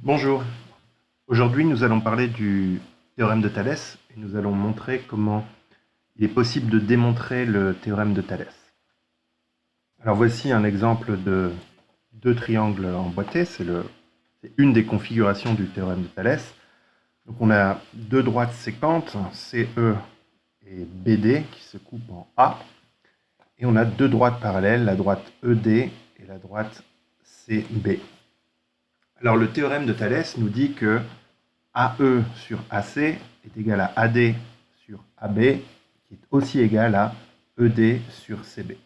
Bonjour, aujourd'hui nous allons parler du théorème de Thalès et nous allons montrer comment il est possible de démontrer le théorème de Thalès. Alors voici un exemple de deux triangles emboîtés, c'est une des configurations du théorème de Thalès. Donc on a deux droites séquentes, CE et BD, qui se coupent en A, et on a deux droites parallèles, la droite ED et la droite CB. Alors le théorème de Thalès nous dit que AE sur AC est égal à AD sur AB, qui est aussi égal à ED sur CB.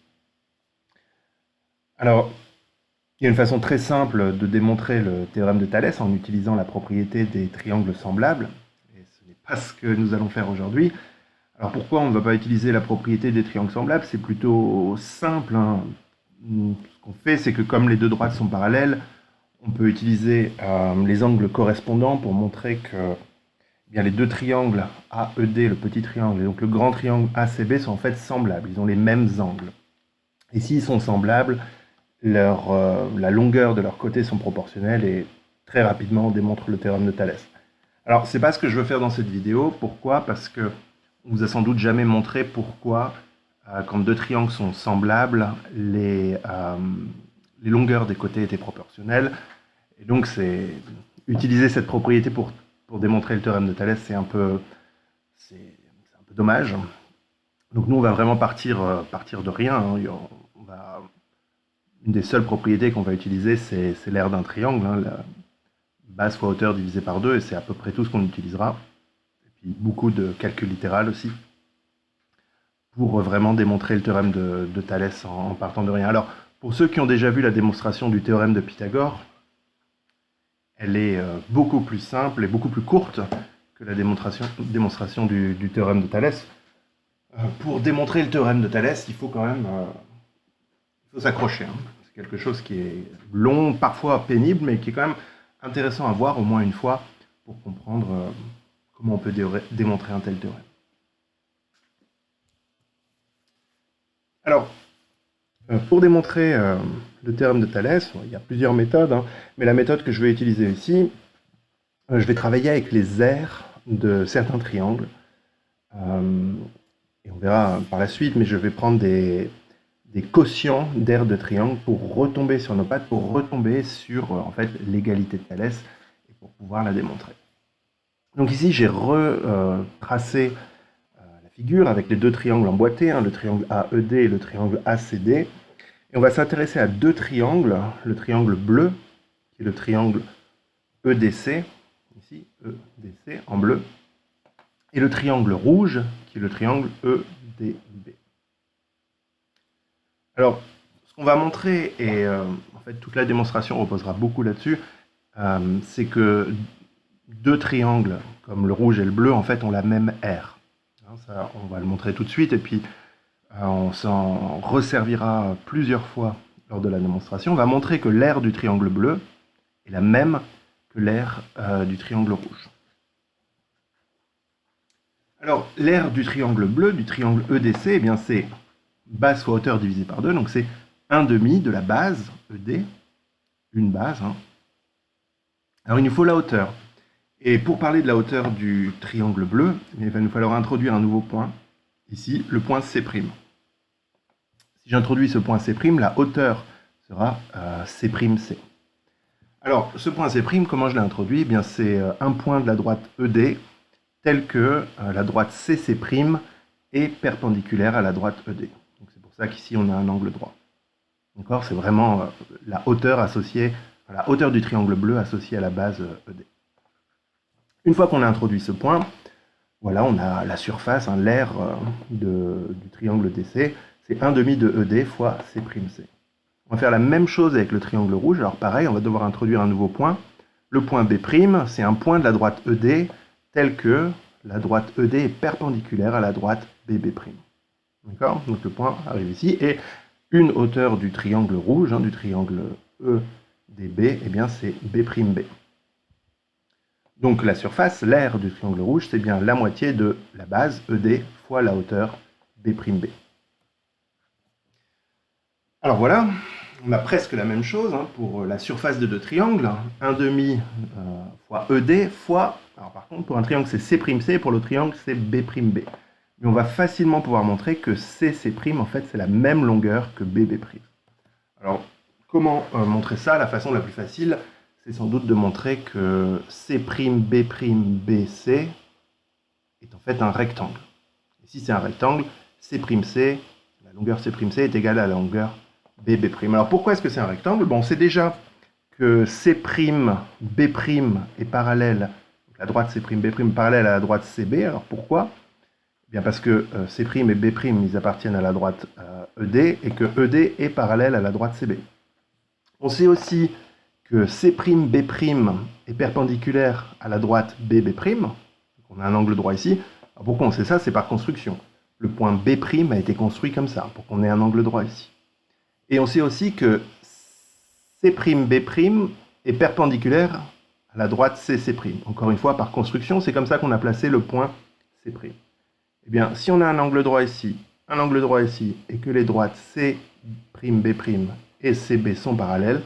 Alors, il y a une façon très simple de démontrer le théorème de Thalès en utilisant la propriété des triangles semblables, et ce n'est pas ce que nous allons faire aujourd'hui. Alors pourquoi on ne va pas utiliser la propriété des triangles semblables? C'est plutôt simple, hein. Ce qu'on fait, c'est que comme les deux droites sont parallèles, on peut utiliser les angles correspondants pour montrer que bien, les deux triangles AED, le petit triangle, et donc le grand triangle ACB sont en fait semblables. Ils ont les mêmes angles. Et s'ils sont semblables, la longueur de leurs côtés sont proportionnelles et très rapidement on démontre le théorème de Thalès. Alors, c'est pas ce que je veux faire dans cette vidéo. Pourquoi? Parce que on vous a sans doute jamais montré pourquoi, quand deux triangles sont semblables, les longueurs des côtés étaient proportionnelles. Et donc, utiliser cette propriété pour démontrer le théorème de Thalès, c'est un peu dommage. Donc nous, on va vraiment partir de rien, hein. Une des seules propriétés qu'on va utiliser, c'est l'aire d'un triangle, hein, la base fois hauteur divisé par 2, et c'est à peu près tout ce qu'on utilisera. Et puis beaucoup de calcul littéral aussi, pour vraiment démontrer le théorème de Thalès en partant de rien. Alors, pour ceux qui ont déjà vu la démonstration du théorème de Pythagore, elle est beaucoup plus simple et beaucoup plus courte que la démonstration du théorème de Thalès. Pour démontrer le théorème de Thalès, il faut quand même s'accrocher, hein. C'est quelque chose qui est long, parfois pénible, mais qui est quand même intéressant à voir au moins une fois pour comprendre comment on peut démontrer un tel théorème. Alors, pour démontrer le théorème de Thalès, il y a plusieurs méthodes, hein, mais la méthode que je vais utiliser ici, je vais travailler avec les aires de certains triangles. Et on verra par la suite, mais je vais prendre des quotients d'aires de triangle pour retomber sur nos pattes, pour retomber sur en fait, l'égalité de Thalès et pour pouvoir la démontrer. Donc ici, j'ai retracé la figure avec les deux triangles emboîtés, hein, le triangle AED et le triangle ACD. Et on va s'intéresser à deux triangles, le triangle bleu, qui est le triangle EDC, ici, EDC en bleu, et le triangle rouge, qui est le triangle EDB. Alors, ce qu'on va montrer, et en fait toute la démonstration reposera beaucoup là-dessus, c'est que deux triangles, comme le rouge et le bleu, en fait, ont la même aire. Hein, ça, on va le montrer tout de suite, et puis on s'en resservira plusieurs fois lors de la démonstration. On va montrer que l'aire du triangle bleu est la même que l'aire du triangle rouge. Alors, l'aire du triangle bleu, du triangle EDC, eh bien c'est base fois hauteur divisé par 2, donc c'est 1/2 de la base ED, une base. Hein. Alors il nous faut la hauteur. Et pour parler de la hauteur du triangle bleu, il va nous falloir introduire un nouveau point, ici, le point C'. Si j'introduis ce point C', la hauteur sera C'C. Alors, ce point C', comment je l'ai introduit? Eh bien, c'est un point de la droite ED, tel que la droite CC' est perpendiculaire à la droite ED. Donc c'est pour ça qu'ici on a un angle droit. D'accord? C'est vraiment la hauteur associée, la hauteur du triangle bleu associée à la base ED. Une fois qu'on a introduit ce point, voilà, on a la surface, hein, l'aire du triangle DC, c'est 1/2 de ED fois C'C. On va faire la même chose avec le triangle rouge. Alors pareil, on va devoir introduire un nouveau point. Le point B', c'est un point de la droite ED, tel que la droite ED est perpendiculaire à la droite BB'. D'accord? Donc le point arrive ici, et une hauteur du triangle rouge, hein, du triangle EDB, eh bien c'est B'B. Donc la surface, l'aire du triangle rouge, c'est bien la moitié de la base ED fois la hauteur B'B. Alors voilà, on a presque la même chose hein, pour la surface de deux triangles. 1,5 fois ED fois... Alors par contre, pour un triangle, c'est C'C, pour le triangle, c'est B'B. Mais on va facilement pouvoir montrer que CC', en fait, c'est la même longueur que BB'. Alors, comment montrer ça? La façon la plus facile, c'est sans doute de montrer que C'B', est en fait un rectangle. Et si c'est un rectangle, C'C, la longueur C'C est égale à la longueur BB'. Alors pourquoi est-ce que c'est un rectangle? Bon, on sait déjà que C'B' est parallèle, donc la droite C'B' est parallèle à la droite CB. Alors pourquoi? Eh bien parce que C' et B', ils appartiennent à la droite ED, et que ED est parallèle à la droite CB. On sait aussi que C'B' est perpendiculaire à la droite BB', donc on a un angle droit ici. Alors pourquoi on sait ça? C'est par construction. Le point B' a été construit comme ça, pour qu'on ait un angle droit ici. Et on sait aussi que C'B' est perpendiculaire à la droite CC'. Encore une fois, par construction, c'est comme ça qu'on a placé le point C'. Eh bien, si on a un angle droit ici, et que les droites C'B' et CB sont parallèles,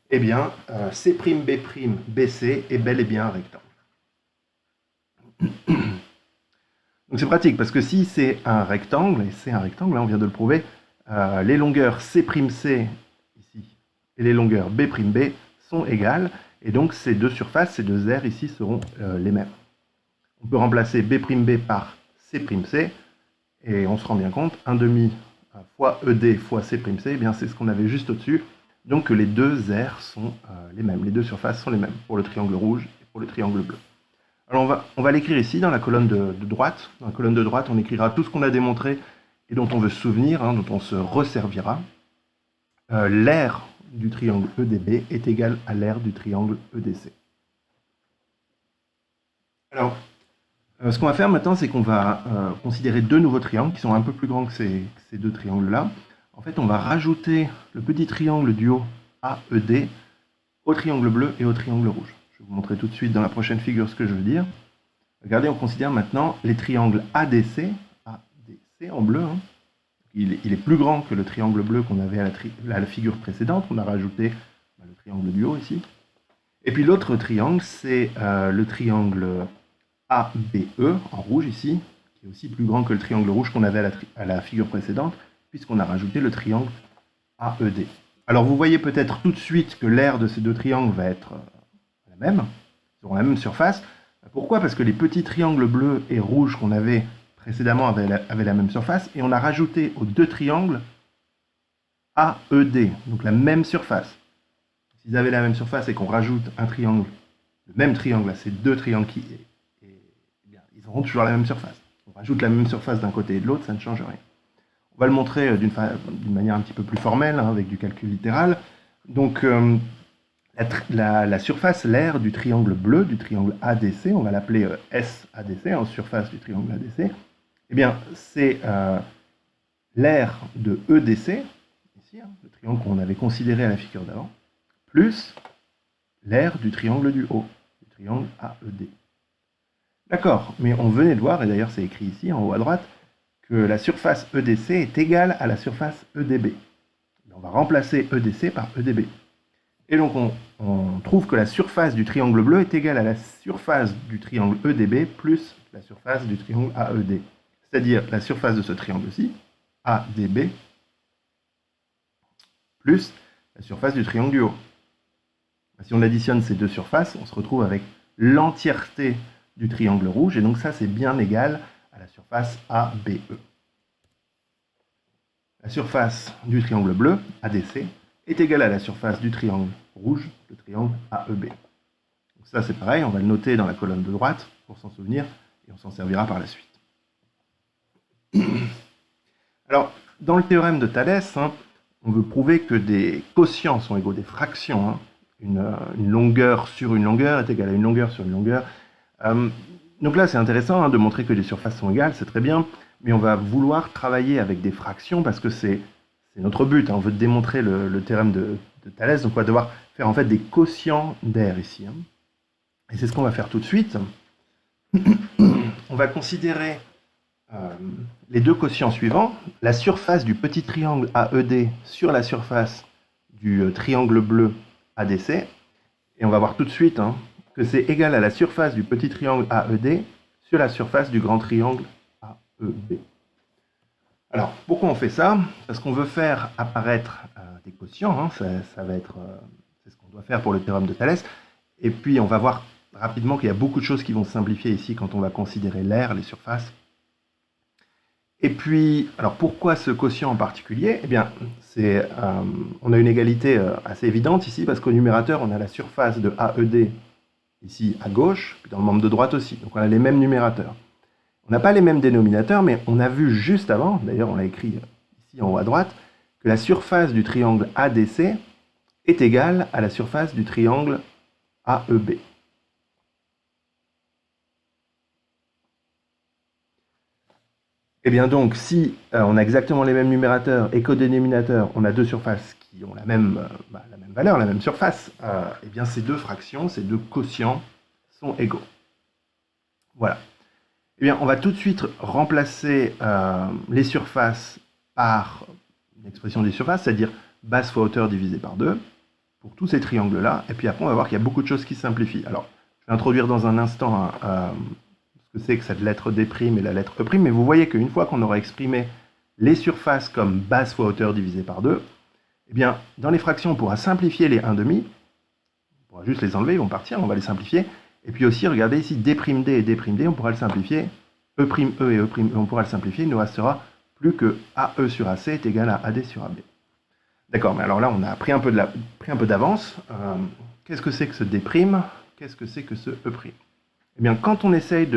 eh bien, C'B', BC est bel et bien un rectangle. Donc c'est pratique, parce que si c'est un rectangle, et c'est un rectangle, là on vient de le prouver, les longueurs C'C ici et les longueurs B'B sont égales, et donc ces deux surfaces, ces deux aires ici seront les mêmes. On peut remplacer B'B par C'C, et on se rend bien compte, 1,5 fois ED fois C'C, eh bien c'est ce qu'on avait juste au-dessus, donc les deux aires sont les mêmes, les deux surfaces sont les mêmes, pour le triangle rouge et pour le triangle bleu. Alors on va l'écrire ici, dans la colonne de droite. Dans la colonne de droite, on écrira tout ce qu'on a démontré et dont on veut se souvenir, hein, dont on se resservira. L'aire du triangle EDB est égale à l'aire du triangle EDC. Alors, ce qu'on va faire maintenant, c'est qu'on va considérer deux nouveaux triangles qui sont un peu plus grands que ces deux triangles-là. En fait, on va rajouter le petit triangle du haut AED au triangle bleu et au triangle rouge. Je vais vous montrer tout de suite dans la prochaine figure ce que je veux dire. Regardez, on considère maintenant les triangles ADC en bleu. Hein. Il est plus grand que le triangle bleu qu'on avait à la figure précédente. On a rajouté le triangle du haut ici. Et puis l'autre triangle, c'est le triangle ABE en rouge ici, qui est aussi plus grand que le triangle rouge qu'on avait à la figure précédente, puisqu'on a rajouté le triangle AED. Alors vous voyez peut-être tout de suite que l'aire de ces deux triangles va être la même, ils auront la même surface. Pourquoi? Parce que les petits triangles bleus et rouges qu'on avait précédemment avaient la même surface, et on a rajouté aux deux triangles AED, donc la même surface. S'ils avaient la même surface et qu'on rajoute un triangle, le même triangle à ces deux triangles, ils auront toujours la même surface. On rajoute la même surface d'un côté et de l'autre, ça ne change rien. On va le montrer d'une manière un petit peu plus formelle, hein, avec du calcul littéral. Donc, la surface, l'aire du triangle bleu, du triangle ADC, on va l'appeler SADC, en surface du triangle ADC, eh bien, c'est l'aire de EDC, ici, hein, le triangle qu'on avait considéré à la figure d'avant, plus l'aire du triangle du haut, du triangle AED. D'accord, mais on venait de voir, et d'ailleurs c'est écrit ici, en haut à droite, que la surface EDC est égale à la surface EDB. On va remplacer EDC par EDB. Et donc on trouve que la surface du triangle bleu est égale à la surface du triangle EDB plus la surface du triangle AED. C'est-à-dire la surface de ce triangle-ci, ADB, plus la surface du triangle du haut. Si on additionne ces deux surfaces, on se retrouve avec l'entièreté du triangle rouge, et donc ça c'est bien égal à la surface ABE. La surface du triangle bleu, ADC, est égale à la surface du triangle rouge, le triangle AEB. Donc ça c'est pareil, on va le noter dans la colonne de droite pour s'en souvenir, et on s'en servira par la suite. Alors, dans le théorème de Thalès, hein, on veut prouver que des quotients sont égaux des fractions. Hein. Une longueur sur une longueur est égale à une longueur sur une longueur. Donc là, c'est intéressant hein, de montrer que les surfaces sont égales, c'est très bien, mais on va vouloir travailler avec des fractions parce que c'est notre but. Hein, on veut démontrer le théorème de Thalès, donc on va devoir faire en fait des quotients d'air ici. Hein. Et c'est ce qu'on va faire tout de suite. On va considérer les deux quotients suivants, la surface du petit triangle AED sur la surface du triangle bleu ADC. Et on va voir tout de suite que c'est égal à la surface du petit triangle AED sur la surface du grand triangle AEB. Alors, pourquoi on fait ça? Parce qu'on veut faire apparaître des quotients, ça va être, c'est ce qu'on doit faire pour le théorème de Thalès. Et puis, on va voir rapidement qu'il y a beaucoup de choses qui vont se simplifier ici quand on va considérer l'air, les surfaces. Et puis, alors pourquoi ce quotient en particulier? Eh bien, on a une égalité assez évidente ici, parce qu'au numérateur, on a la surface de AED ici à gauche, puis dans le membre de droite aussi. Donc on a les mêmes numérateurs. On n'a pas les mêmes dénominateurs, mais on a vu juste avant, d'ailleurs on l'a écrit ici en haut à droite, que la surface du triangle ADC est égale à la surface du triangle AEB. Et bien donc, si on a exactement les mêmes numérateurs et qu'au dénominateur, on a deux surfaces qui ont la même valeur, la même surface, et bien ces deux fractions, ces deux quotients sont égaux. Voilà. Eh bien, on va tout de suite remplacer les surfaces par une expression des surfaces, c'est-à-dire base fois hauteur divisé par 2, pour tous ces triangles-là. Et puis après, on va voir qu'il y a beaucoup de choses qui se simplifient. Alors, je vais introduire dans un instant ce que c'est que cette lettre D' et la lettre E', mais vous voyez qu'une fois qu'on aura exprimé les surfaces comme base fois hauteur divisé par 2, eh bien, dans les fractions, on pourra simplifier les 1/2. On pourra juste les enlever, ils vont partir, on va les simplifier. Et puis aussi, regardez ici, D'D et D'D, on pourra le simplifier. E' et E', on pourra le simplifier. Il ne nous restera plus que AE sur AC est égal à AD sur AB. D'accord, mais alors là, on a pris un peu d'avance. Qu'est-ce que c'est que ce D'? Qu'est-ce que c'est que ce E'? Eh bien, quand on essaye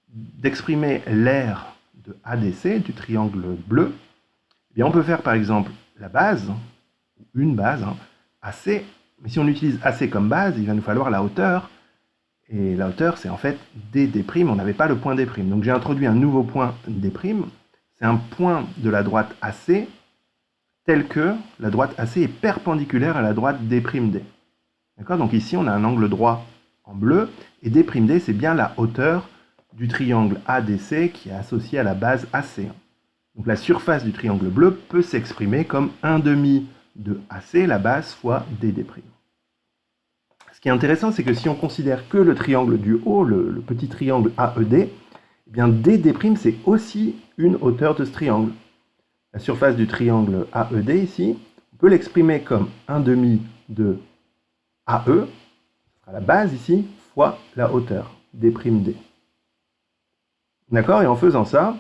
d'exprimer l'aire de ADC, du triangle bleu, eh bien, on peut faire par exemple la base, une base, AC, mais si on utilise AC comme base, il va nous falloir la hauteur, et la hauteur, c'est en fait D'D', on n'avait pas le point D'. Donc j'ai introduit un nouveau point D', c'est un point de la droite AC, tel que la droite AC est perpendiculaire à la droite D'D'. D'accord? Donc ici, on a un angle droit en bleu, et D'D, c'est bien la hauteur du triangle ADC qui est associé à la base AC. Donc la surface du triangle bleu peut s'exprimer comme 1/2 de AC, la base, fois D'D'. Ce qui est intéressant, c'est que si on considère que le triangle du haut, le petit triangle AED, eh bien D'D', c'est aussi une hauteur de ce triangle. La surface du triangle AED, ici, on peut l'exprimer comme 1/2 de AE, ce sera la base ici, fois la hauteur, D'D. D'accord? Et en faisant ça,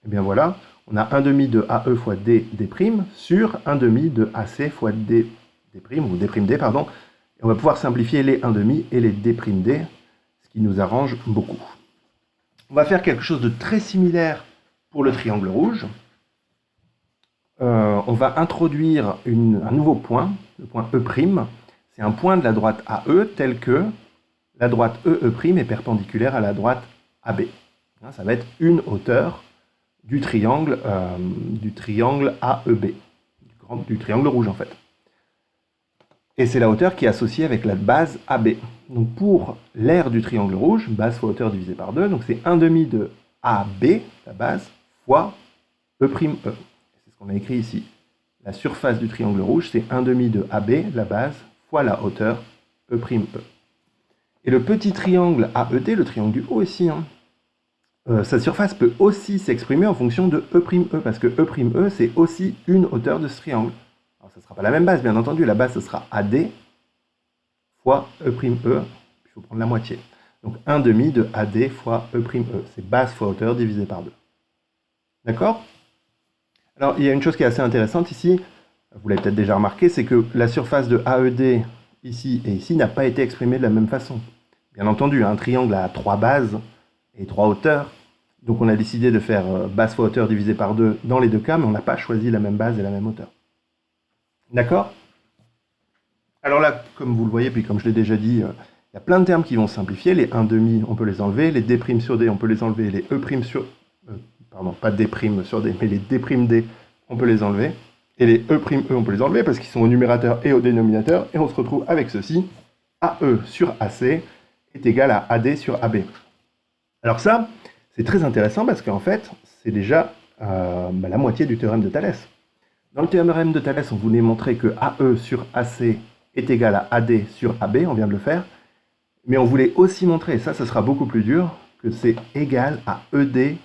eh bien voilà, on a 1/2 de AE fois D'D' sur 1/2 de AC fois D'D', ou D'D, pardon. Et on va pouvoir simplifier les 1/2 et les D'D, ce qui nous arrange beaucoup. On va faire quelque chose de très similaire pour le triangle rouge. On va introduire un nouveau point, le point E'. C'est un point de la droite AE tel que la droite EE' est perpendiculaire à la droite AB. Ça va être une hauteur du triangle AEB, du triangle rouge en fait. Et c'est la hauteur qui est associée avec la base AB. Donc pour l'aire du triangle rouge, base fois hauteur divisé par 2, donc c'est 1/2 de AB, la base, fois E'. C'est ce qu'on a écrit ici. La surface du triangle rouge, c'est 1/2 de AB, la base, fois la hauteur E'. Et le petit triangle AED, le triangle du haut ici, sa surface peut aussi s'exprimer en fonction de E', parce que E', c'est aussi une hauteur de ce triangle. Alors, ça ne sera pas la même base, bien entendu. La base, ce sera AD fois E'. Il faut prendre la moitié. Donc 1/2 de AD fois E'. C'est base fois hauteur divisé par 2. D'accord? Alors, il y a une chose qui est assez intéressante ici, vous l'avez peut-être déjà remarqué, c'est que la surface de AED ici et ici n'a pas été exprimée de la même façon. Bien entendu, un triangle a 3 bases et 3 hauteurs, donc on a décidé de faire base fois hauteur divisé par 2 dans les deux cas, mais on n'a pas choisi la même base et la même hauteur. D'accord? Alors là, comme vous le voyez, puis comme je l'ai déjà dit, il y a plein de termes qui vont se simplifier. Les 1/2, on peut les enlever. Les D' sur D, on peut les enlever. Les E' sur... pardon, pas D' sur D, mais les D'D, on peut les enlever. Et les E', on peut les enlever parce qu'ils sont au numérateur et au dénominateur. Et on se retrouve avec ceci. AE sur AC est égal à AD sur AB. Alors ça, c'est très intéressant parce qu'en fait, c'est déjà la moitié du théorème de Thalès. Dans le théorème de Thalès, on voulait montrer que AE sur AC est égal à AD sur AB, on vient de le faire. Mais on voulait aussi montrer, et ça sera beaucoup plus dur, que c'est égal à ED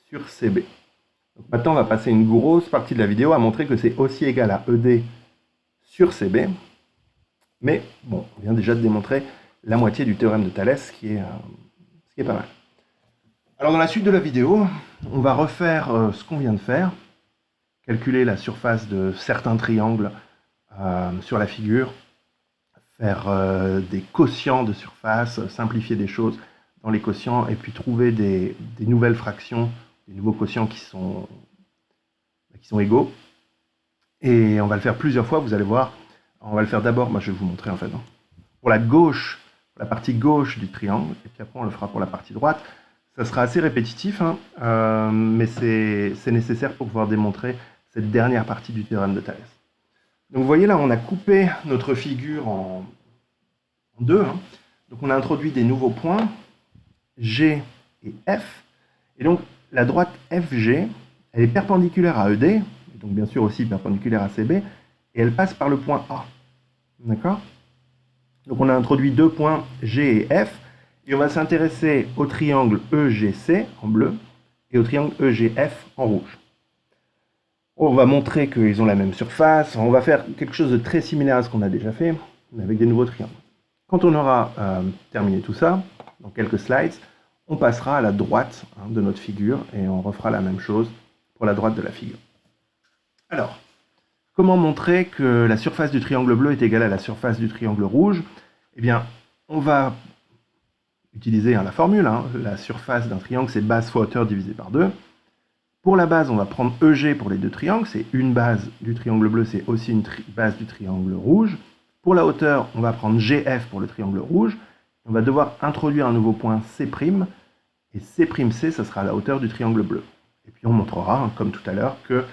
sur CB. Donc maintenant, on va passer une grosse partie de la vidéo à montrer que c'est aussi égal à ED sur CB. Mais bon, on vient déjà de démontrer la moitié du théorème de Thalès, ce qui est pas mal. Alors dans la suite de la vidéo, on va refaire ce qu'on vient de faire, calculer la surface de certains triangles sur la figure, faire des quotients de surface, simplifier des choses dans les quotients, et puis trouver des nouvelles fractions, des nouveaux quotients qui sont égaux. Et on va le faire plusieurs fois, vous allez voir. On va le faire d'abord, je vais vous montrer en fait, pour la gauche, pour la partie gauche du triangle, et puis après on le fera pour la partie droite. Ça sera assez répétitif, mais c'est nécessaire pour pouvoir démontrer cette dernière partie du théorème de Thalès. Donc vous voyez là, on a coupé notre figure en deux. Donc on a introduit des nouveaux points, G et F. Et donc la droite FG, elle est perpendiculaire à ED, et donc bien sûr aussi perpendiculaire à CB, et elle passe par le point A. D'accord? Donc on a introduit deux points G et F, et on va s'intéresser au triangle EGC en bleu, et au triangle EGF en rouge. On va montrer qu'ils ont la même surface, on va faire quelque chose de très similaire à ce qu'on a déjà fait, mais avec des nouveaux triangles. Quand on aura terminé tout ça, dans quelques slides, on passera à la droite de notre figure, et on refera la même chose pour la droite de la figure. Alors, comment montrer que la surface du triangle bleu est égale à la surface du triangle rouge? Eh bien, on va utiliser la formule, la surface d'un triangle, c'est base fois hauteur divisé par 2. Pour la base, on va prendre EG pour les deux triangles, c'est une base du triangle bleu, c'est aussi une base du triangle rouge. Pour la hauteur, on va prendre GF pour le triangle rouge. On va devoir introduire un nouveau point C', et C'C, ça sera la hauteur du triangle bleu. Et puis on montrera, comme tout à l'heure, que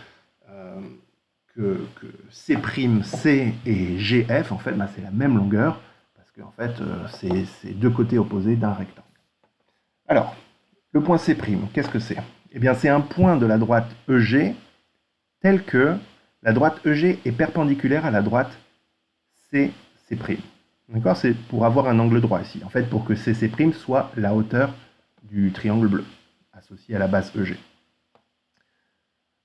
C'C et GF, en fait, c'est la même longueur, parce que en fait, c'est deux côtés opposés d'un rectangle. Alors, le point C', qu'est-ce que c'est? Eh bien, c'est un point de la droite EG, tel que la droite EG est perpendiculaire à la droite CC'. D'accord? C'est pour avoir un angle droit ici. En fait, pour que CC' soit la hauteur du triangle bleu, associé à la base EG.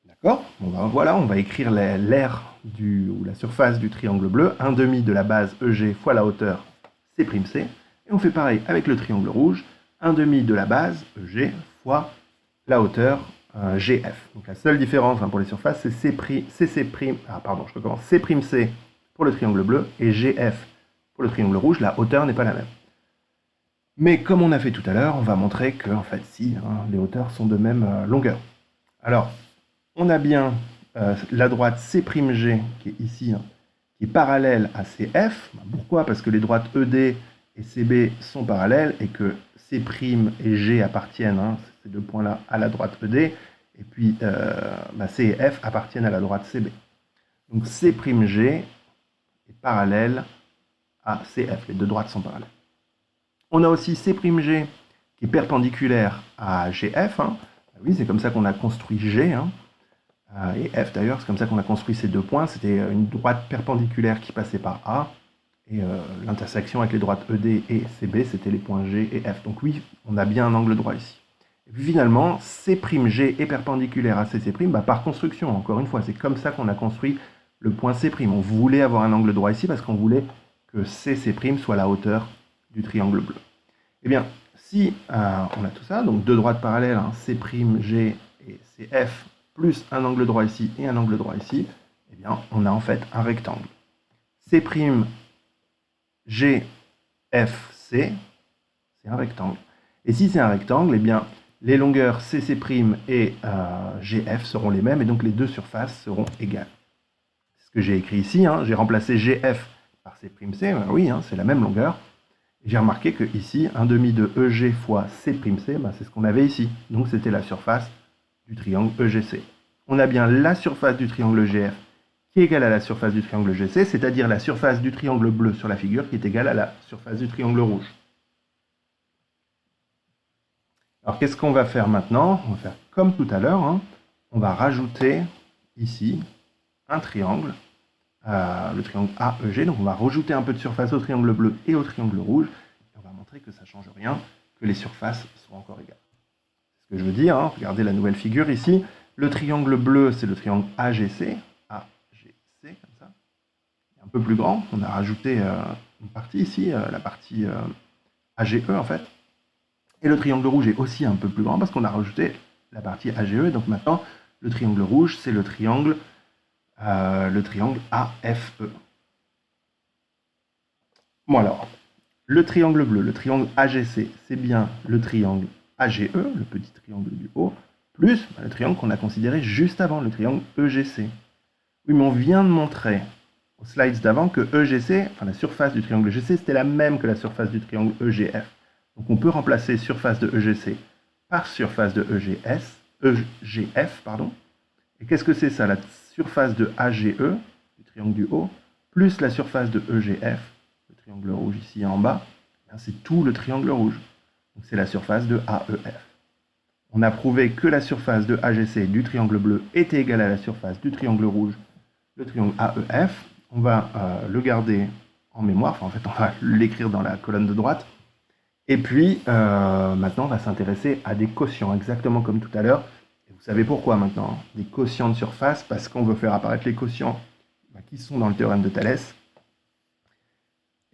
D'accord? Voilà, on va écrire l'aire ou la surface du triangle bleu, 1/2 de la base EG fois la hauteur C'C. Et on fait pareil avec le triangle rouge, 1/2 de la base EG fois la hauteur GF. Donc la seule différence pour les surfaces, c'est C', C'C pour le triangle bleu et GF pour le triangle rouge. La hauteur n'est pas la même. Mais comme on a fait tout à l'heure, on va montrer que, en fait, si, les hauteurs sont de même longueur. Alors, on a bien la droite C'G qui est ici, qui est parallèle à CF. Pourquoi? Parce que les droites ED et CB sont parallèles et que C' et G appartiennent, ces deux points-là, à la droite ED, et puis C et F appartiennent à la droite CB. Donc C'G est parallèle à CF, les deux droites sont parallèles. On a aussi C'G qui est perpendiculaire à GF. Oui, c'est comme ça qu'on a construit G, et F d'ailleurs, c'est comme ça qu'on a construit ces deux points. C'était une droite perpendiculaire qui passait par A, et l'intersection avec les droites ED et CB, c'était les points G et F. Donc oui, on a bien un angle droit ici. Et puis finalement, C'G est perpendiculaire à CC', par construction, encore une fois, c'est comme ça qu'on a construit le point C'. On voulait avoir un angle droit ici parce qu'on voulait que CC' soit la hauteur du triangle bleu. Eh bien, si on a tout ça, donc deux droites parallèles, C'G et CF, plus un angle droit ici et un angle droit ici, eh bien, on a en fait un rectangle. C'G, F, C, c'est un rectangle. Et si c'est un rectangle, eh bien, les longueurs CC' et GF seront les mêmes, et donc les deux surfaces seront égales. C'est ce que j'ai écrit ici, j'ai remplacé GF par C'C, oui, c'est la même longueur. J'ai remarqué que ici, 1/2 de EG fois C'C, c'est ce qu'on avait ici. Donc c'était la surface du triangle EGC. On a bien la surface du triangle EGF qui est égale à la surface du triangle EGC, c'est-à-dire la surface du triangle bleu sur la figure qui est égale à la surface du triangle rouge. Alors qu'est-ce qu'on va faire maintenant? On va faire comme tout à l'heure, on va rajouter ici un triangle, le triangle AEG. Donc on va rajouter un peu de surface au triangle bleu et au triangle rouge. Et on va montrer que ça ne change rien, que les surfaces sont encore égales. C'est ce que je veux dire, hein. Regardez la nouvelle figure ici. Le triangle bleu, c'est le triangle AGC. AGC, comme ça. Un peu plus grand. On a rajouté une partie ici, la partie AGE en fait. Et le triangle rouge est aussi un peu plus grand parce qu'on a rajouté la partie AGE. Donc maintenant, le triangle rouge, c'est le triangle AFE. Bon alors, le triangle bleu, le triangle AGC, c'est bien le triangle AGE, le petit triangle du haut, plus le triangle qu'on a considéré juste avant, le triangle EGC. Oui, mais on vient de montrer aux slides d'avant que EGC, enfin la surface du triangle EGC, c'était la même que la surface du triangle EGF. Donc on peut remplacer surface de EGC par surface de EGF, pardon. Et qu'est-ce que c'est ça? La surface de AGE, du triangle du haut, plus la surface de EGF, le triangle rouge ici en bas, c'est tout le triangle rouge. Donc c'est la surface de AEF. On a prouvé que la surface de AGC du triangle bleu était égale à la surface du triangle rouge, le triangle AEF. On va le garder en mémoire, enfin en fait on va l'écrire dans la colonne de droite. Et puis maintenant on va s'intéresser à des quotients, exactement comme tout à l'heure. Et vous savez pourquoi maintenant? Des quotients de surface, parce qu'on veut faire apparaître les quotients qui sont dans le théorème de Thalès.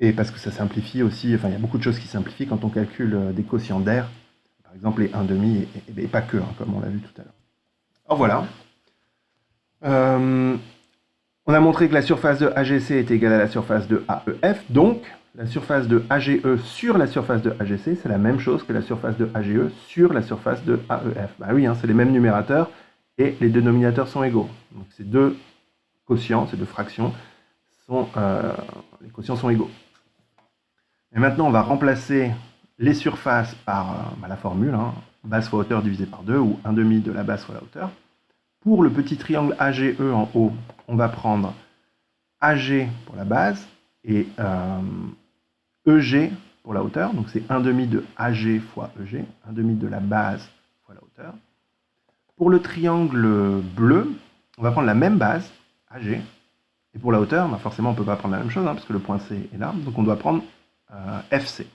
Et parce que ça simplifie aussi, enfin il y a beaucoup de choses qui simplifient quand on calcule des quotients d'air, par exemple les 1,5 et pas que, comme on l'a vu tout à l'heure. Alors voilà. On a montré que la surface de AGC est égale à la surface de AEF, donc la surface de AGE sur la surface de AGC, c'est la même chose que la surface de AGE sur la surface de AEF. Bah oui, hein, c'est les mêmes numérateurs et les dénominateurs sont égaux. Donc ces deux quotients, ces deux fractions, les quotients sont égaux. Et maintenant, on va remplacer les surfaces par la formule, hein, base fois hauteur divisé par 2, ou 1,5 de la base fois la hauteur. Pour le petit triangle AGE en haut, on va prendre AG pour la base et EG pour la hauteur. Donc c'est 1,5 de AG fois EG, 1,5 de la base fois la hauteur. Pour le triangle bleu, on va prendre la même base, AG, et pour la hauteur, forcément on ne peut pas prendre la même chose, hein, parce que le point C est là, donc on doit prendre FC.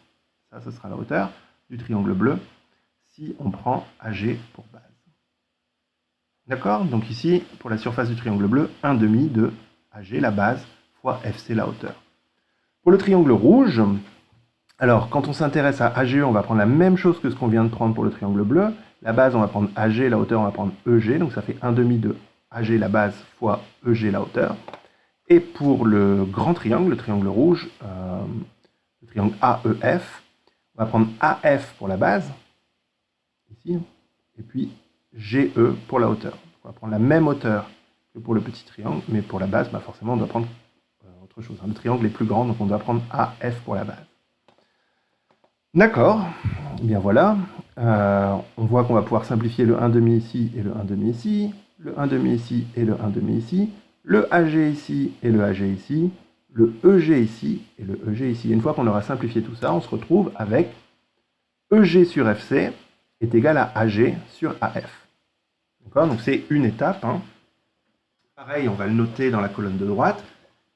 Ça, ce sera la hauteur du triangle bleu si on prend AG pour base. D'accord? Donc ici, pour la surface du triangle bleu, 1,5 de AG, la base, fois FC, la hauteur. Pour le triangle rouge, alors quand on s'intéresse à AGE, on va prendre la même chose que ce qu'on vient de prendre pour le triangle bleu. La base, on va prendre AG, la hauteur, on va prendre EG, donc ça fait 1,5 de AG, la base, fois EG, la hauteur. Et pour le grand triangle, le triangle rouge, le triangle AEF, on va prendre AF pour la base, ici, et puis GE pour la hauteur. On va prendre la même hauteur que pour le petit triangle, mais pour la base, forcément, on doit prendre autre chose. Le triangle est plus grand, donc on doit prendre AF pour la base. D'accord, et bien voilà. On voit qu'on va pouvoir simplifier le 1,5 ici et le 1,5 ici, le 1,5 ici et le 1,5 ici, le AG ici et le AG ici, le EG ici et le EG ici. Et une fois qu'on aura simplifié tout ça, on se retrouve avec EG sur FC est égal à AG sur AF. D'accord? Donc c'est une étape. Hein. Pareil, on va le noter dans la colonne de droite.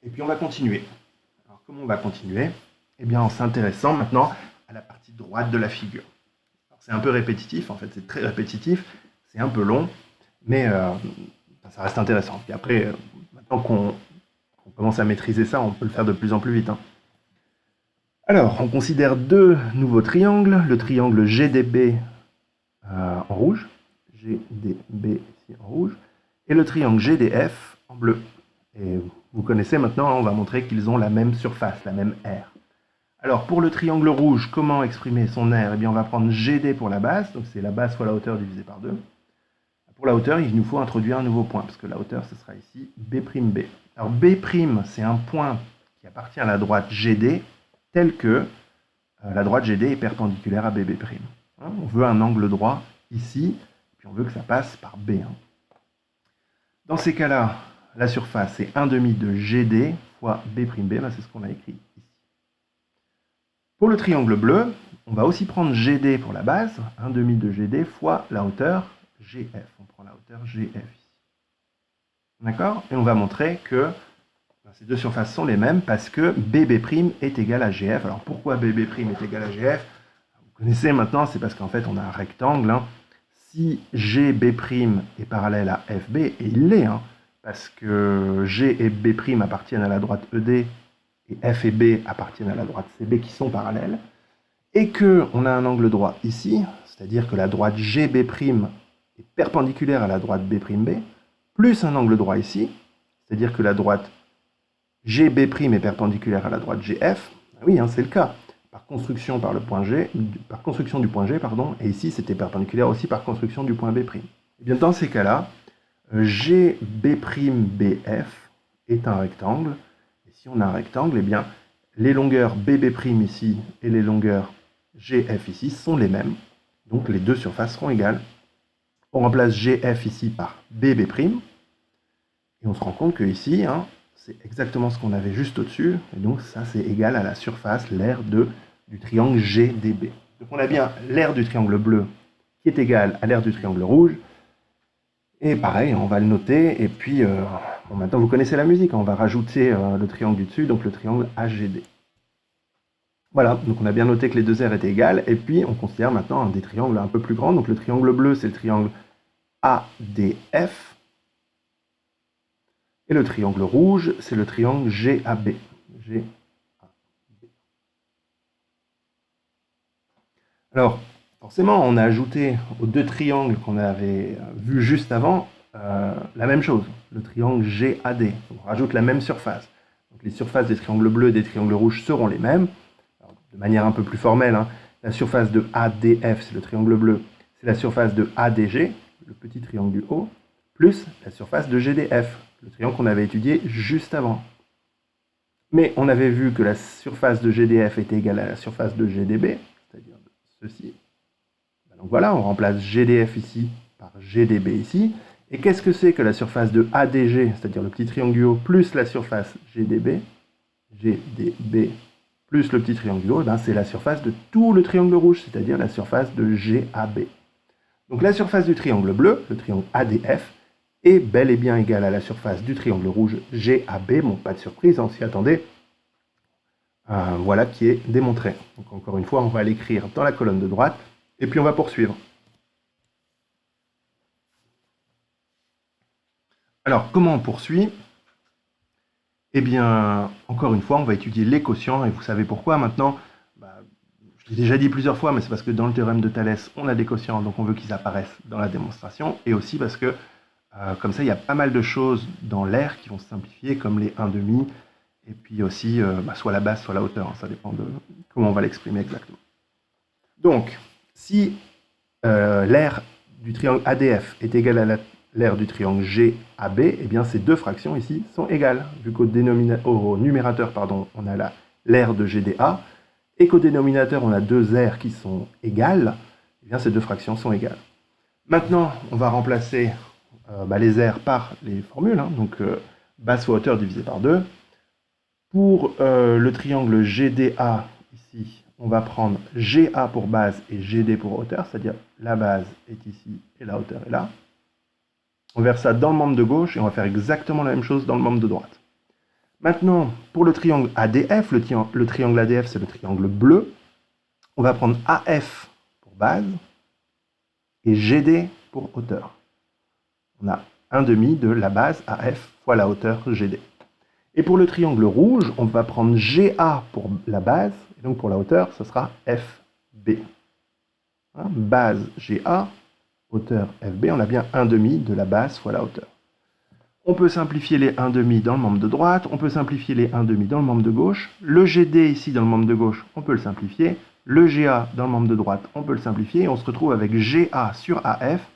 Et puis on va continuer. Alors comment on va continuer? Eh bien en s'intéressant maintenant à la partie droite de la figure. C'est un peu répétitif, en fait, c'est très répétitif, c'est un peu long, mais ça reste intéressant. Puis après, maintenant qu'on commence à maîtriser ça, on peut le faire de plus en plus vite. Hein. Alors, on considère deux nouveaux triangles, le triangle GDB en rouge, GDB ici en rouge, et le triangle GDF en bleu. Et vous connaissez maintenant, on va montrer qu'ils ont la même surface, la même aire. Alors, pour le triangle rouge, comment exprimer son aire? Eh bien, on va prendre GD pour la base, donc c'est la base fois la hauteur divisée par 2. Pour la hauteur, il nous faut introduire un nouveau point, parce que la hauteur, ce sera ici B'B. Alors, B', c'est un point qui appartient à la droite GD, tel que la droite GD est perpendiculaire à BB'. Hein, on veut un angle droit ici, puis on veut que ça passe par B. Hein. Dans ces cas-là, la surface, c'est 1,5 de GD fois B'B, c'est ce qu'on a écrit ici. Pour le triangle bleu, on va aussi prendre GD pour la base, 1,5 de GD fois la hauteur GF. On prend la hauteur GF ici. D'accord? Et on va montrer que ces deux surfaces sont les mêmes parce que BB' est égal à GF. Alors pourquoi BB' est égal à GF? Vous connaissez maintenant, c'est parce qu'en fait on a un rectangle. Hein. Si GB' est parallèle à FB, et il l'est, hein, parce que G et B' appartiennent à la droite ED, et F et B appartiennent à la droite CB qui sont parallèles, et qu'on a un angle droit ici, c'est-à-dire que la droite GB' est perpendiculaire à la droite B'B, plus un angle droit ici, c'est-à-dire que la droite GB' est perpendiculaire à la droite GF, oui, hein, c'est le cas, par construction par le point G, par construction du point G, pardon, et ici c'était perpendiculaire aussi par construction du point B'. Et bien dans ces cas-là, GB'BF est un rectangle, et si on a un rectangle, eh bien les longueurs BB' ici et les longueurs GF ici sont les mêmes, donc les deux surfaces seront égales. On remplace GF ici par BB', et on se rend compte que ici, hein, c'est exactement ce qu'on avait juste au-dessus, et donc ça c'est égal à la surface, l'aire du triangle GDB. Donc on a bien l'aire du triangle bleu qui est égal à l'aire du triangle rouge, et pareil, on va le noter, et puis bon, maintenant vous connaissez la musique, on va rajouter le triangle du dessus, donc le triangle AGD. Voilà, donc on a bien noté que les deux aires étaient égales, et puis on considère maintenant des triangles un peu plus grands, donc le triangle bleu c'est le triangle ADF, et le triangle rouge, c'est le triangle GAB. Alors, forcément, on a ajouté aux deux triangles qu'on avait vus juste avant la même chose, le triangle GAD. On rajoute la même surface. Donc, les surfaces des triangles bleus et des triangles rouges seront les mêmes. Alors, de manière un peu plus formelle, hein, la surface de ADF, c'est le triangle bleu, c'est la surface de ADG, le petit triangle du haut, plus la surface de GDF, le triangle qu'on avait étudié juste avant. Mais on avait vu que la surface de GDF était égale à la surface de GDB, c'est-à-dire ceci. Donc voilà, on remplace GDF ici par GDB ici. Et qu'est-ce que c'est que la surface de ADG, c'est-à-dire le petit triangle du haut, plus la surface GDB plus le petit triangle du haut, c'est la surface de tout le triangle rouge, c'est-à-dire la surface de GAB. Donc la surface du triangle bleu, le triangle ADF, est bel et bien égale à la surface du triangle rouge GAB. Bon, pas de surprise, on s'y attendait. Voilà qui est démontré. Donc encore une fois, on va l'écrire dans la colonne de droite, et puis on va poursuivre. Alors, comment on poursuit? Eh bien, encore une fois, on va étudier les quotients, et vous savez pourquoi maintenant. Je l'ai déjà dit plusieurs fois, mais c'est parce que dans le théorème de Thalès, on a des quotients, donc on veut qu'ils apparaissent dans la démonstration, et aussi parce que, comme ça, il y a pas mal de choses dans l'air qui vont se simplifier, comme les 1/2, et puis aussi, soit la base, soit la hauteur, hein, ça dépend de comment on va l'exprimer exactement. Donc, si l'aire du triangle ADF est égale à l'aire du triangle GAB, eh bien ces deux fractions ici sont égales, vu qu'au numérateur, on a l'aire de GDA, et qu'au dénominateur, on a deux aires qui sont égales, eh bien ces deux fractions sont égales. Maintenant, on va remplacer les aires par les formules, hein, donc base fois hauteur divisé par 2. Pour le triangle GDA, ici, on va prendre GA pour base et GD pour hauteur, c'est-à-dire la base est ici et la hauteur est là. On verse ça dans le membre de gauche et on va faire exactement la même chose dans le membre de droite. Maintenant, pour le triangle ADF, le triangle ADF c'est le triangle bleu, on va prendre AF pour base et GD pour hauteur. On a 1/2 de la base AF fois la hauteur GD. Et pour le triangle rouge, on va prendre GA pour la base, et donc pour la hauteur, ce sera FB. Hein, base GA, hauteur FB, on a bien 1/2 de la base fois la hauteur. On peut simplifier les 1/2 dans le membre de droite, on peut simplifier les 1/2 dans le membre de gauche. Le GD ici dans le membre de gauche, on peut le simplifier. Le GA dans le membre de droite, on peut le simplifier. Et on se retrouve avec GA sur AF,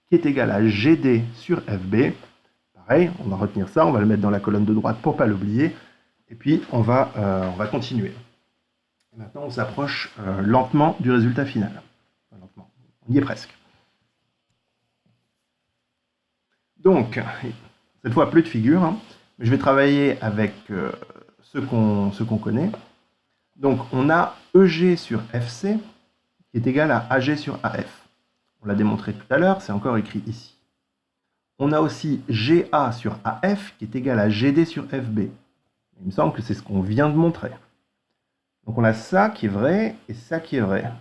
qui est égal à GD sur FB. Pareil, on va retenir ça, on va le mettre dans la colonne de droite pour ne pas l'oublier. Et puis, on va continuer. Et maintenant, on s'approche lentement du résultat final. Enfin, lentement, on y est presque. Donc, cette fois, plus de figures. Hein. Je vais travailler avec ce qu'on connaît. Donc, on a EG sur FC qui est égal à AG sur AF. On l'a démontré tout à l'heure, c'est encore écrit ici. on a aussi GA sur AF qui est égal à GD sur FB. Il me semble que c'est ce qu'on vient de montrer. Donc on a ça qui est vrai et ça qui est vrai.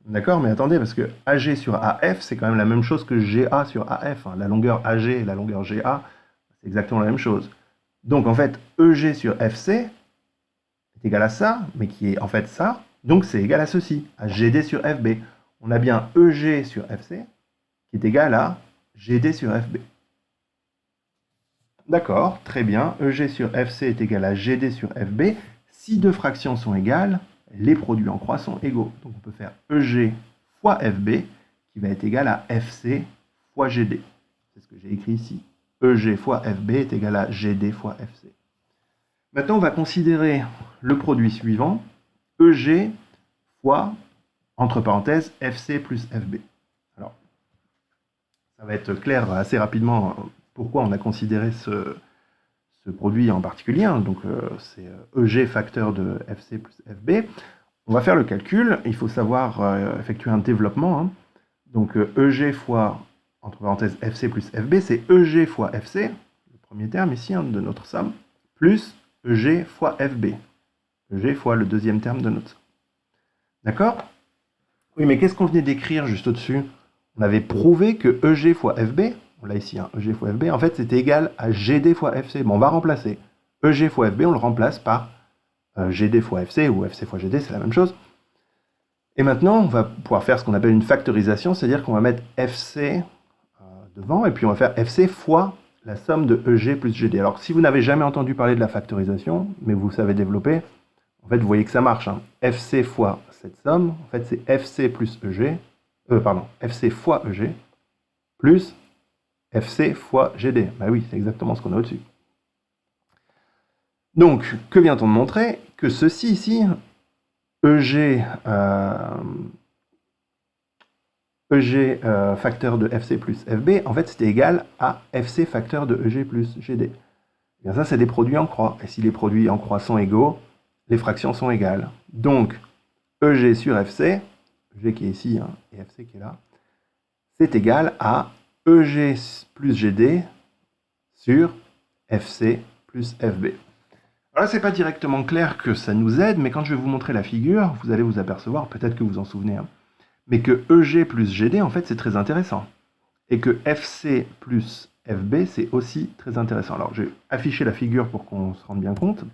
D'accord, mais attendez, parce que AG sur AF, c'est quand même la même chose que GA sur AF. La longueur AG et la longueur GA, c'est exactement la même chose. Donc en fait, EG sur FC est égal à ça, mais qui est en fait ça. Donc c'est égal à ceci, à GD sur FB. On a bien EG sur FC qui est égal à GD sur FB. D'accord, très bien. EG sur FC est égal à GD sur FB. Si deux fractions sont égales, les produits en croix sont égaux. Donc on peut faire EG fois FB qui va être égal à FC fois GD. C'est ce que j'ai écrit ici. EG fois FB est égal à GD fois FC. Maintenant, on va considérer le produit suivant, EG fois, entre parenthèses, FC plus FB. Alors, ça va être clair assez rapidement pourquoi on a considéré ce produit en particulier. Donc, c'est EG facteur de FC plus FB. On va faire le calcul. Il faut savoir effectuer un développement. Donc, EG fois, entre parenthèses, FC plus FB, c'est EG fois FC, le premier terme ici de notre somme, plus EG fois FB. EG fois le deuxième terme de notre somme. D'accord? Oui, mais qu'est-ce qu'on venait d'écrire juste au-dessus? On avait prouvé que EG fois FB, on l'a ici, EG fois FB, en fait, c'était égal à GD fois FC. Bon, on va remplacer. EG fois FB, on le remplace par GD fois FC, ou FC fois GD, c'est la même chose. Et maintenant, on va pouvoir faire ce qu'on appelle une factorisation, c'est-à-dire qu'on va mettre FC devant, et puis on va faire FC fois la somme de EG plus GD. Alors, si vous n'avez jamais entendu parler de la factorisation, mais vous savez développer, en fait, vous voyez que ça marche. FC fois cette somme, en fait, c'est FC plus EG, FC fois EG, plus FC fois GD. Bah oui, c'est exactement ce qu'on a au-dessus. Donc, que vient-on de montrer? Que ceci ici, EG facteur de FC plus FB, en fait, c'était égal à FC facteur de EG plus GD. Et bien ça, c'est des produits en croix. Et si les produits en croix sont égaux, les fractions sont égales. Donc, EG sur FC, EG qui est ici, et FC qui est là, c'est égal à EG plus GD sur FC plus FB. Alors là, c'est pas directement clair que ça nous aide, mais quand je vais vous montrer la figure, vous allez vous apercevoir, peut-être que vous en souvenez, mais que EG plus GD, en fait, c'est très intéressant. Et que FC plus FB, c'est aussi très intéressant. Alors, je vais afficher la figure pour qu'on se rende bien compte.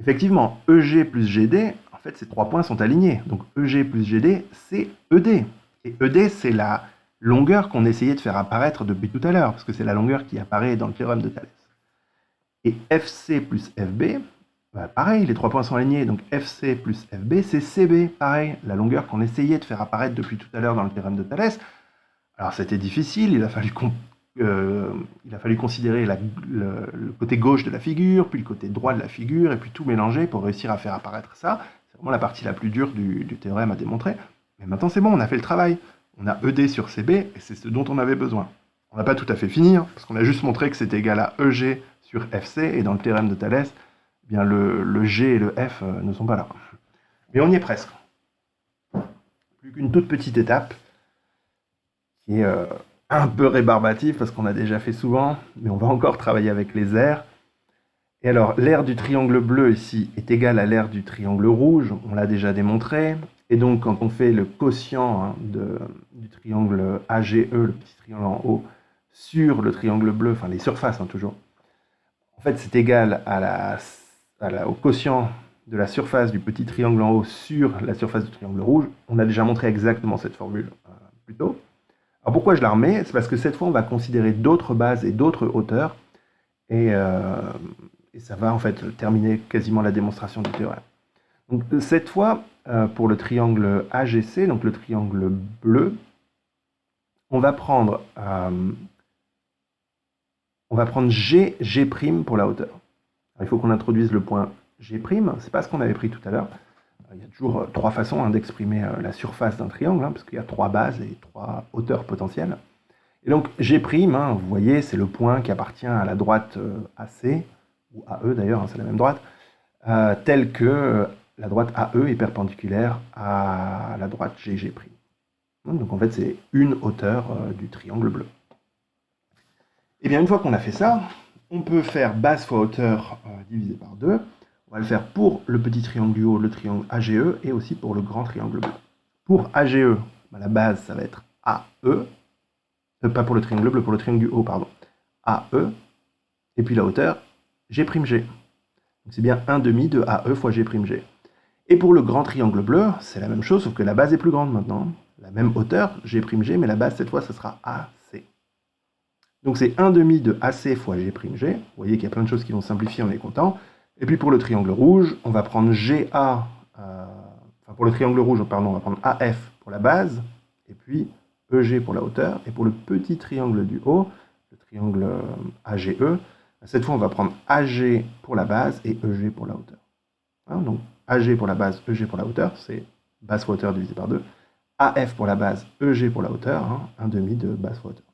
Effectivement, EG plus GD, en fait, ces trois points sont alignés. Donc, EG plus GD, c'est ED. Et ED, c'est la longueur qu'on essayait de faire apparaître depuis tout à l'heure, parce que c'est la longueur qui apparaît dans le théorème de Thalès. Et FC plus FB, bah pareil, les trois points sont alignés, donc FC plus FB, c'est CB, pareil, la longueur qu'on essayait de faire apparaître depuis tout à l'heure dans le théorème de Thalès. Alors c'était difficile, il a fallu considérer le côté gauche de la figure, puis le côté droit de la figure, et puis tout mélanger pour réussir à faire apparaître ça. C'est vraiment la partie la plus dure du théorème à démontrer. Mais maintenant c'est bon, on a fait le travail. On a ED sur CB, et c'est ce dont on avait besoin. On n'a pas tout à fait fini, parce qu'on a juste montré que c'était égal à EG sur FC, et dans le théorème de Thalès, eh bien le G et le F ne sont pas là. Mais on y est presque. Plus qu'une toute petite étape, qui est un peu rébarbative, parce qu'on a déjà fait souvent, mais on va encore travailler avec les aires. Et alors, l'aire du triangle bleu ici est égale à l'aire du triangle rouge, on l'a déjà démontré. Et donc, quand on fait le quotient du triangle AGE, le petit triangle en haut, sur le triangle bleu, enfin les surfaces toujours, en fait, c'est égal au quotient de la surface du petit triangle en haut sur la surface du triangle rouge. On a déjà montré exactement cette formule plus tôt. Alors pourquoi je la remets? C'est parce que cette fois, on va considérer d'autres bases et d'autres hauteurs, et ça va en fait terminer quasiment la démonstration du théorème. Donc cette fois, pour le triangle AGC, donc le triangle bleu, on va prendre G, G' pour la hauteur. Alors, il faut qu'on introduise le point G', c'est pas ce qu'on avait pris tout à l'heure. Il y a toujours trois façons d'exprimer la surface d'un triangle, parce qu'il y a trois bases et trois hauteurs potentielles. Et donc G', vous voyez, c'est le point qui appartient à la droite AC, ou AE d'ailleurs, c'est la même droite, telle que la droite AE est perpendiculaire à la droite GG'. Donc en fait, c'est une hauteur du triangle bleu. Et bien une fois qu'on a fait ça, on peut faire base fois hauteur divisé par 2. On va le faire pour le petit triangle du haut, le triangle AGE, et aussi pour le grand triangle bleu. Pour AGE, la base, ça va être AE. Pas pour le triangle bleu, pour le triangle du haut, pardon. AE. Et puis la hauteur, G'. C'est bien 1/2 de AE fois G'. Et pour le grand triangle bleu, c'est la même chose, sauf que la base est plus grande maintenant. La même hauteur, G', mais la base, cette fois, ce sera AC. Donc c'est 1/2 de AC fois G'. Vous voyez qu'il y a plein de choses qui vont simplifier, on est content. Et puis pour le triangle rouge, on va prendre GA, enfin pour le triangle rouge, pardon, on va prendre AF pour la base, et puis EG pour la hauteur. Et pour le petit triangle du haut, le triangle AGE, cette fois on va prendre AG pour la base et EG pour la hauteur. Hein, donc AG pour la base, EG pour la hauteur, c'est base fois hauteur divisé par 2. AF pour la base, EG pour la hauteur, 1/2 de base fois hauteur.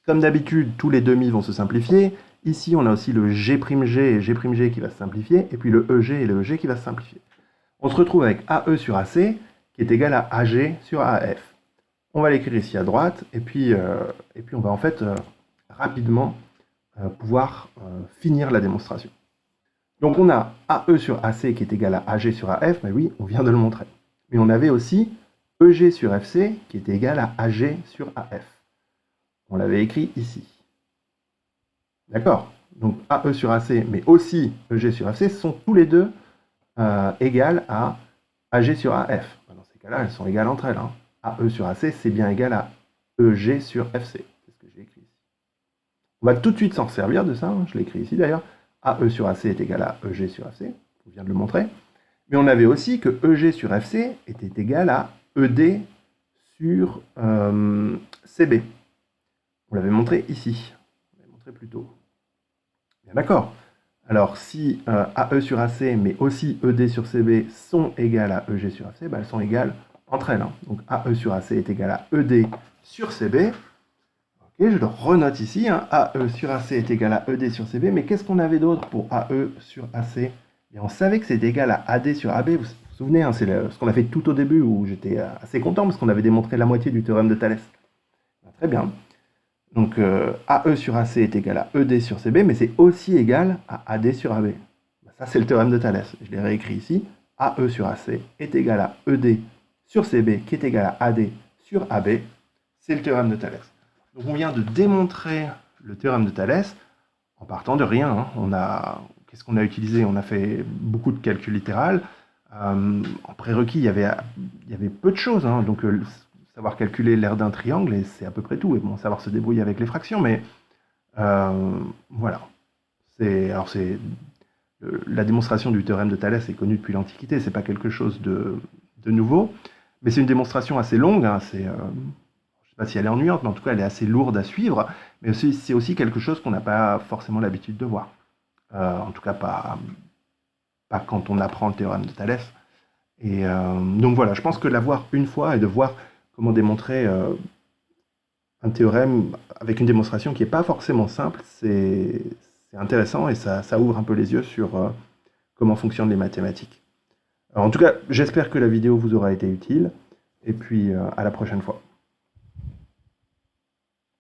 Comme d'habitude, tous les demi vont se simplifier. Ici, on a aussi le G' et G' qui va se simplifier, et puis le EG et le EG qui va se simplifier. On se retrouve avec AE sur AC, qui est égal à AG sur AF. On va l'écrire ici à droite, et puis on va en fait rapidement pouvoir finir la démonstration. Donc on a AE sur AC qui est égal à AG sur AF, mais oui, on vient de le montrer. Mais on avait aussi EG sur FC qui était égal à AG sur AF. On l'avait écrit ici. D'accord? Donc AE sur AC, mais aussi EG sur FC, sont tous les deux égales à AG sur AF. Dans ces cas-là, elles sont égales entre elles. AE sur AC, c'est bien égal à EG sur FC. C'est ce que j'ai écrit ici. On va tout de suite s'en servir de ça. Je l'ai écrit ici d'ailleurs. AE sur AC est égal à EG sur FC. On vient de le montrer. Mais on avait aussi que EG sur FC était égal à ED sur CB. On l'avait montré ici. On l'avait montré plus tôt. Bien d'accord. Alors si AE sur AC, mais aussi ED sur CB sont égales à EG sur FC, elles sont égales entre elles. Donc AE sur AC est égal à ED sur CB. Ok, je le renote ici. AE sur AC est égal à ED sur CB. Mais qu'est-ce qu'on avait d'autre pour AE sur AC? Et on savait que c'était égal à AD sur AB. Vous vous souvenez, c'est ce qu'on a fait tout au début où j'étais assez content parce qu'on avait démontré la moitié du théorème de Thalès. Très bien. Donc AE sur AC est égal à ED sur CB, mais c'est aussi égal à AD sur AB. Ça, c'est le théorème de Thalès. Je l'ai réécrit ici. AE sur AC est égal à ED sur CB, qui est égal à AD sur AB. C'est le théorème de Thalès. Donc on vient de démontrer le théorème de Thalès en partant de rien. Qu'est-ce qu'on a utilisé? On a fait beaucoup de calculs littéral. En prérequis, il y avait peu de choses. Donc savoir calculer l'aire d'un triangle, et c'est à peu près tout. Et bon, savoir se débrouiller avec les fractions, mais voilà. La démonstration du théorème de Thalès est connue depuis l'Antiquité, c'est pas quelque chose de nouveau, mais c'est une démonstration assez longue. Je ne sais pas si elle est ennuyante, mais en tout cas, elle est assez lourde à suivre, mais c'est aussi quelque chose qu'on n'a pas forcément l'habitude de voir. En tout cas, pas quand on apprend le théorème de Thalès. Et donc voilà, je pense que l'avoir une fois et de voir comment démontrer un théorème avec une démonstration qui n'est pas forcément simple, c'est intéressant et ça ouvre un peu les yeux sur comment fonctionnent les mathématiques. Alors, en tout cas, j'espère que la vidéo vous aura été utile et puis à la prochaine fois.